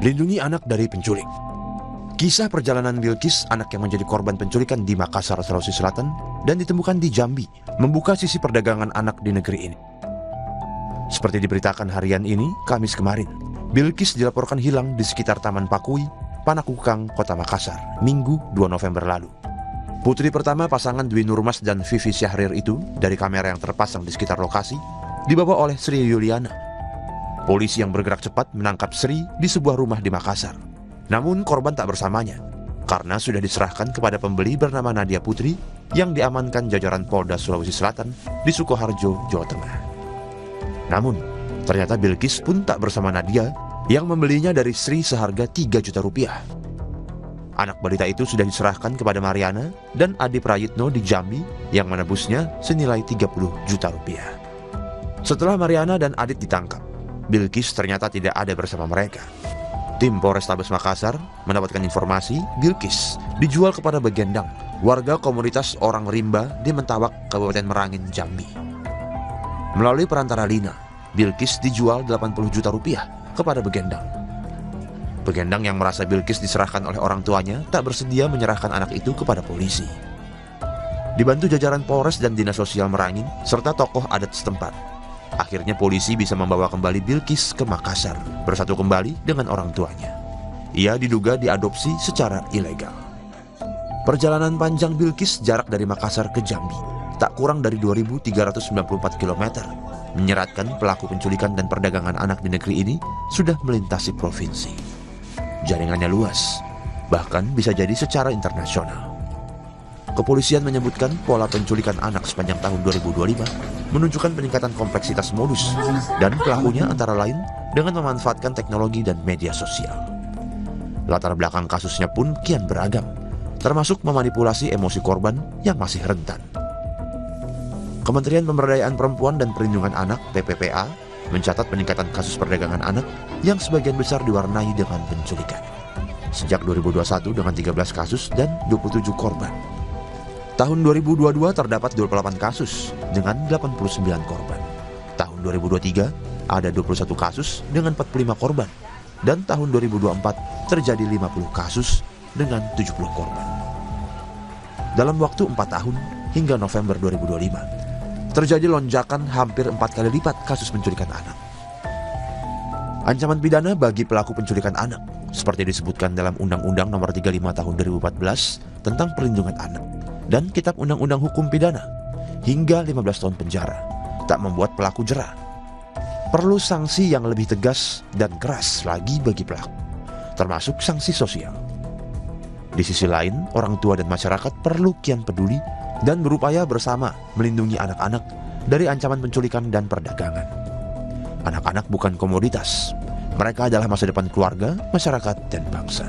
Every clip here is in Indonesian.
Lindungi anak dari penculik. Kisah perjalanan Bilqis, anak yang menjadi korban penculikan di Makassar, Sulawesi Selatan, dan ditemukan di Jambi, membuka sisi perdagangan anak di negeri ini. Seperti diberitakan harian ini, Kamis kemarin, Bilqis dilaporkan hilang di sekitar Taman Pakui, Panakukang, Kota Makassar, Minggu 2 November lalu. Putri pertama pasangan Dwi Nurmas dan Vivi Syahrir itu, dari kamera yang terpasang di sekitar lokasi, dibawa oleh Sri Yuliana. Polisi yang bergerak cepat menangkap Sri di sebuah rumah di Makassar. Namun korban tak bersamanya, karena sudah diserahkan kepada pembeli bernama Nadia Putri yang diamankan jajaran Polda Sulawesi Selatan di Sukoharjo, Jawa Tengah. Namun, ternyata Bilqis pun tak bersama Nadia yang membelinya dari Sri seharga 3 juta rupiah. Anak balita itu sudah diserahkan kepada Mariana dan Adi Prayitno di Jambi yang menebusnya senilai 30 juta rupiah. Setelah Mariana dan Adit ditangkap, Bilqis ternyata tidak ada bersama mereka. Tim Polrestabes Makassar mendapatkan informasi Bilqis dijual kepada Begendang, warga komunitas orang rimba di Mentawak, Kabupaten Merangin, Jambi. Melalui perantara Lina, Bilqis dijual 80 juta rupiah kepada Begendang. Begendang yang merasa Bilqis diserahkan oleh orang tuanya tak bersedia menyerahkan anak itu kepada polisi. Dibantu jajaran Polres dan Dinas Sosial Merangin serta tokoh adat setempat, akhirnya polisi bisa membawa kembali Bilqis ke Makassar, bersatu kembali dengan orang tuanya. Ia diduga diadopsi secara ilegal. Perjalanan panjang Bilqis jarak dari Makassar ke Jambi tak kurang dari 2.394 km, menyeratkan pelaku penculikan dan perdagangan anak di negeri ini sudah melintasi provinsi. Jaringannya luas, bahkan bisa jadi secara internasional. Kepolisian menyebutkan pola penculikan anak sepanjang tahun 2025 menunjukkan peningkatan kompleksitas modus dan pelakunya antara lain dengan memanfaatkan teknologi dan media sosial. Latar belakang kasusnya pun kian beragam, termasuk memanipulasi emosi korban yang masih rentan. Kementerian Pemberdayaan Perempuan dan Perlindungan Anak (PPPA) mencatat peningkatan kasus perdagangan anak yang sebagian besar diwarnai dengan penculikan. Sejak 2021 dengan 13 kasus dan 27 korban. Tahun 2022 terdapat 28 kasus dengan 89 korban. Tahun 2023 ada 21 kasus dengan 45 korban. Dan tahun 2024 terjadi 50 kasus dengan 70 korban. Dalam waktu 4 tahun hingga November 2025, terjadi lonjakan hampir 4 kali lipat kasus penculikan anak. Ancaman pidana bagi pelaku penculikan anak, seperti disebutkan dalam Undang-Undang Nomor 35 Tahun 2014 tentang Perlindungan Anak dan Kitab Undang-Undang Hukum Pidana, hingga 15 tahun penjara, tak membuat pelaku jera. Perlu sanksi yang lebih tegas dan keras lagi bagi pelaku, termasuk sanksi sosial. Di sisi lain, orang tua dan masyarakat perlu kian peduli dan berupaya bersama melindungi anak-anak dari ancaman penculikan dan perdagangan. Anak-anak bukan komoditas. Mereka adalah masa depan keluarga, masyarakat, dan bangsa.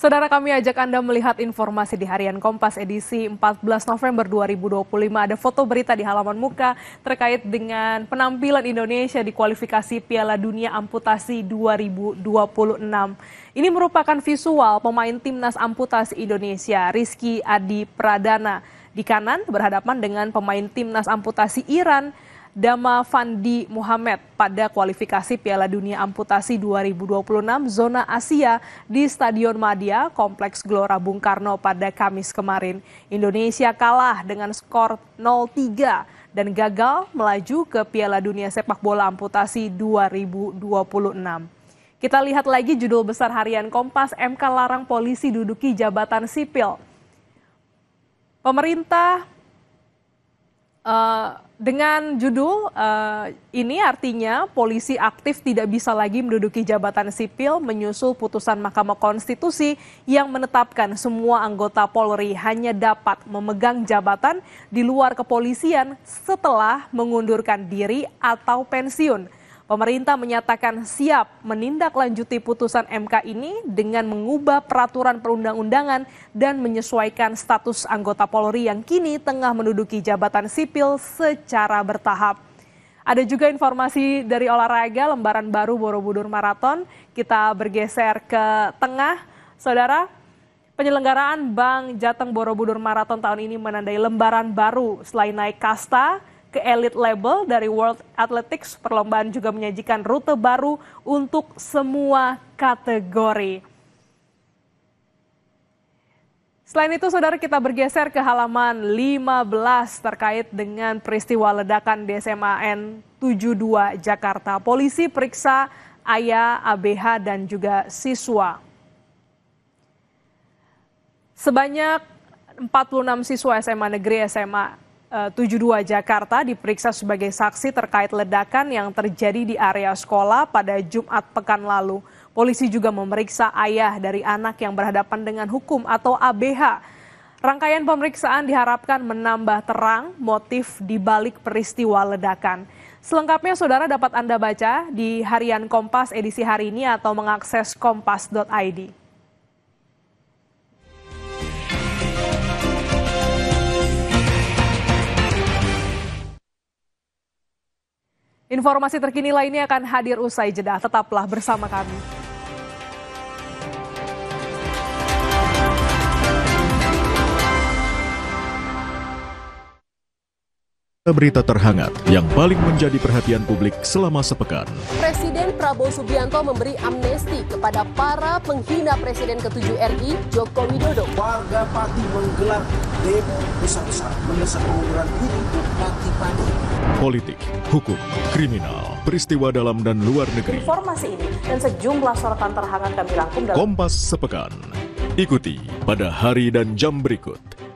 Saudara, kami ajak Anda melihat informasi di Harian Kompas edisi 14 November 2025. Ada foto berita di halaman muka terkait dengan penampilan Indonesia di kualifikasi Piala Dunia Amputasi 2026. Ini merupakan visual pemain timnas amputasi Indonesia, Rizky Adi Pradana. Di kanan berhadapan dengan pemain timnas amputasi Iran, Dama Fandi Muhammad pada kualifikasi Piala Dunia Amputasi 2026 zona Asia di Stadion Madia, Kompleks Gelora Bung Karno pada Kamis kemarin. Indonesia kalah dengan skor 0-3 dan gagal melaju ke Piala Dunia Sepak Bola Amputasi 2026. Kita lihat lagi judul besar Harian Kompas, MK larang polisi duduki jabatan sipil. Pemerintah dengan judul ini artinya polisi aktif tidak bisa lagi menduduki jabatan sipil menyusul putusan Mahkamah Konstitusi yang menetapkan semua anggota Polri hanya dapat memegang jabatan di luar kepolisian setelah mengundurkan diri atau pensiun. Pemerintah menyatakan siap menindaklanjuti putusan MK ini dengan mengubah peraturan perundang-undangan dan menyesuaikan status anggota Polri yang kini tengah menduduki jabatan sipil secara bertahap. Ada juga informasi dari olahraga, lembaran baru Borobudur Marathon. Kita bergeser ke tengah, saudara. Penyelenggaraan Bank Jateng Borobudur Marathon tahun ini menandai lembaran baru. Selain naik kasta ke elite level dari World Athletics, perlombaan juga menyajikan rute baru untuk semua kategori. Selain itu, saudara, kita bergeser ke halaman 15 terkait dengan peristiwa ledakan di SMAN 72 Jakarta. Polisi periksa ayah, ABH, dan juga siswa. Sebanyak 46 siswa SMA Negeri SMA 72 Jakarta diperiksa sebagai saksi terkait ledakan yang terjadi di area sekolah pada Jumat pekan lalu. Polisi juga memeriksa ayah dari anak yang berhadapan dengan hukum atau ABH. Rangkaian pemeriksaan diharapkan menambah terang motif di balik peristiwa ledakan. Selengkapnya saudara dapat Anda baca di Harian Kompas edisi hari ini atau mengakses kompas.id. Informasi terkini lainnya akan hadir usai jeda. Tetaplah bersama kami. Berita terhangat yang paling menjadi perhatian publik selama sepekan. Presiden Prabowo Subianto memberi amnesti kepada para penghina Presiden ke-7 RI, Joko Widodo. Warga Pati menggelar demo besar-besar mendesak pengunduran diri Bupati Pati. Politik, hukum, kriminal, peristiwa dalam dan luar negeri. Informasi ini dan sejumlah sorotan terhangat kami rangkum dalam Kompas Sepekan. Ikuti pada hari dan jam berikut.